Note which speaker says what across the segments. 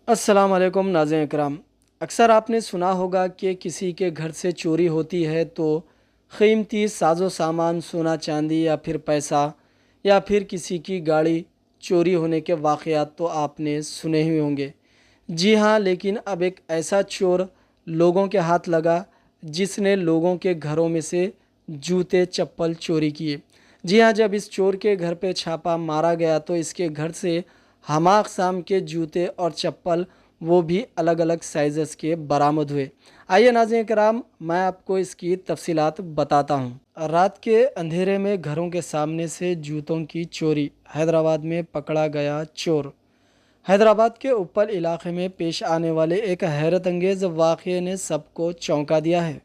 Speaker 1: अस्सलाम वालेकुम नाज़रीन इकराम। अक्सर आपने सुना होगा कि किसी के घर से चोरी होती है तो कीमती साजो सामान, सोना चांदी या फिर पैसा या फिर किसी की गाड़ी चोरी होने के वाक़यात तो आपने सुने ही होंगे। जी हाँ, लेकिन अब एक ऐसा चोर लोगों के हाथ लगा जिसने लोगों के घरों में से जूते चप्पल चोरी किए। जी हाँ, जब इस चोर के घर पे छापा मारा गया तो इसके घर से हमा अक़साम के जूते और चप्पल, वो भी अलग अलग साइज़ेस के बरामद हुए। आइए नाज़रीन कराम, मैं आपको इसकी तफसीलात बताता हूँ। रात के अंधेरे में घरों के सामने से जूतों की चोरी, हैदराबाद में पकड़ा गया चोर। हैदराबाद के उप्पल इलाके में पेश आने वाले एक हैरत अंगेज़ वाक़ये ने सबको चौंका दिया है,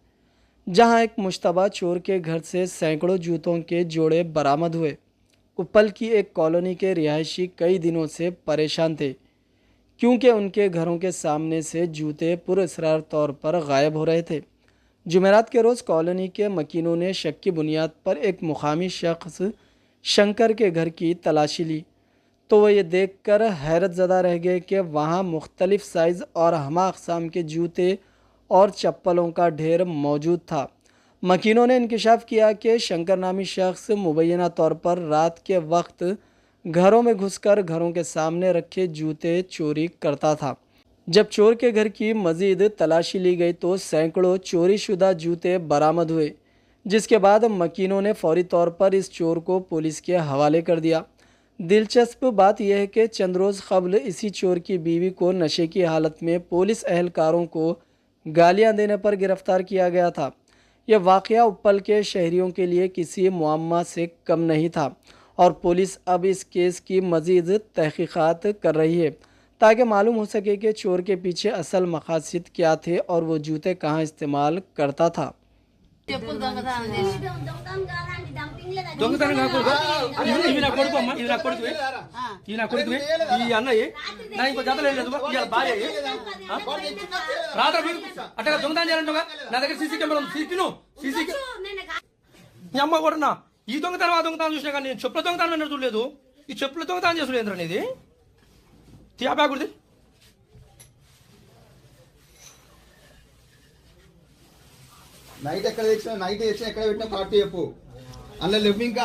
Speaker 1: जहां एक मुश्तबा चोर के घर से सैकड़ों जूतों के जोड़े बरामद हुए। उप्पल की एक कॉलोनी के रिहायशी कई दिनों से परेशान थे, क्योंकि उनके घरों के सामने से जूते पुरअसरार तौर पर गायब हो रहे थे। जुमेरात के रोज़ कॉलोनी के मकीनों ने शक की बुनियाद पर एक मुकामी शख्स शंकर के घर की तलाशी ली, तो वो ये देखकर हैरत ज़दा रह गए कि वहाँ मुख्तलिफ़ साइज़ और हमा अक़साम के जूते और चप्पलों का ढेर मौजूद था। मकीनों ने इंकशाफ किया कि शंकर नामी शख्स मुबैना तौर पर रात के वक्त घरों में घुसकर घरों के सामने रखे जूते चोरी करता था। जब चोर के घर की मज़ीद तलाशी ली गई तो सैकड़ों चोरी शुदा जूते बरामद हुए, जिसके बाद मकीनों ने फौरी तौर पर इस चोर को पुलिस के हवाले कर दिया। दिलचस्प बात यह है कि चंद रोज़ कबल इसी चोर की बीवी को नशे की हालत में पुलिस एहलकारों को गालियां देने पर गिरफ्तार किया गया था। यह वाक़या उप्पल के शहरियों के लिए किसी मुअम्मा से कम नहीं था और पुलिस अब इस केस की मज़ीद तहकीक़ात कर रही है, ताकि मालूम हो सके कि चोर के पीछे असल मकासद क्या थे और वो जूते कहाँ इस्तेमाल करता था।
Speaker 2: చెప్పులు దొంగతనం చేసి
Speaker 3: దొంగతనం కాకూడదు. ఇవి నా కొడుకు అమ్మ, ఇవి నా కొడుకువే, ఇవి నా కొడుకువే, ఈ అన్నయ్య నా ఇంకో జత లేదు ఇవాళ భార్య రాత్రి అట్టగా దొంగతనం చేయాలంటగా. నా దగ్గర సీసీ కెమెరా ఉంది, సీసీ మీ అమ్మ కూడా నా ఈ దొంగతనం ఆ దొంగతనం చూసినా కానీ నేను చెప్పుల దొంగతనం ఎన్నడూ చూడలేదు. ఈ చెప్పుల దొంగతనం చేసుడు ఏంద్రా అనేది తీయా బ్యాగుడిది.
Speaker 4: నైట్ ఎక్కడ తెచ్చినా, నైట్ తెచ్చినా ఎక్కడ పెట్టినా పార్టీ చెప్పు. అందులో లేవు ఇంకా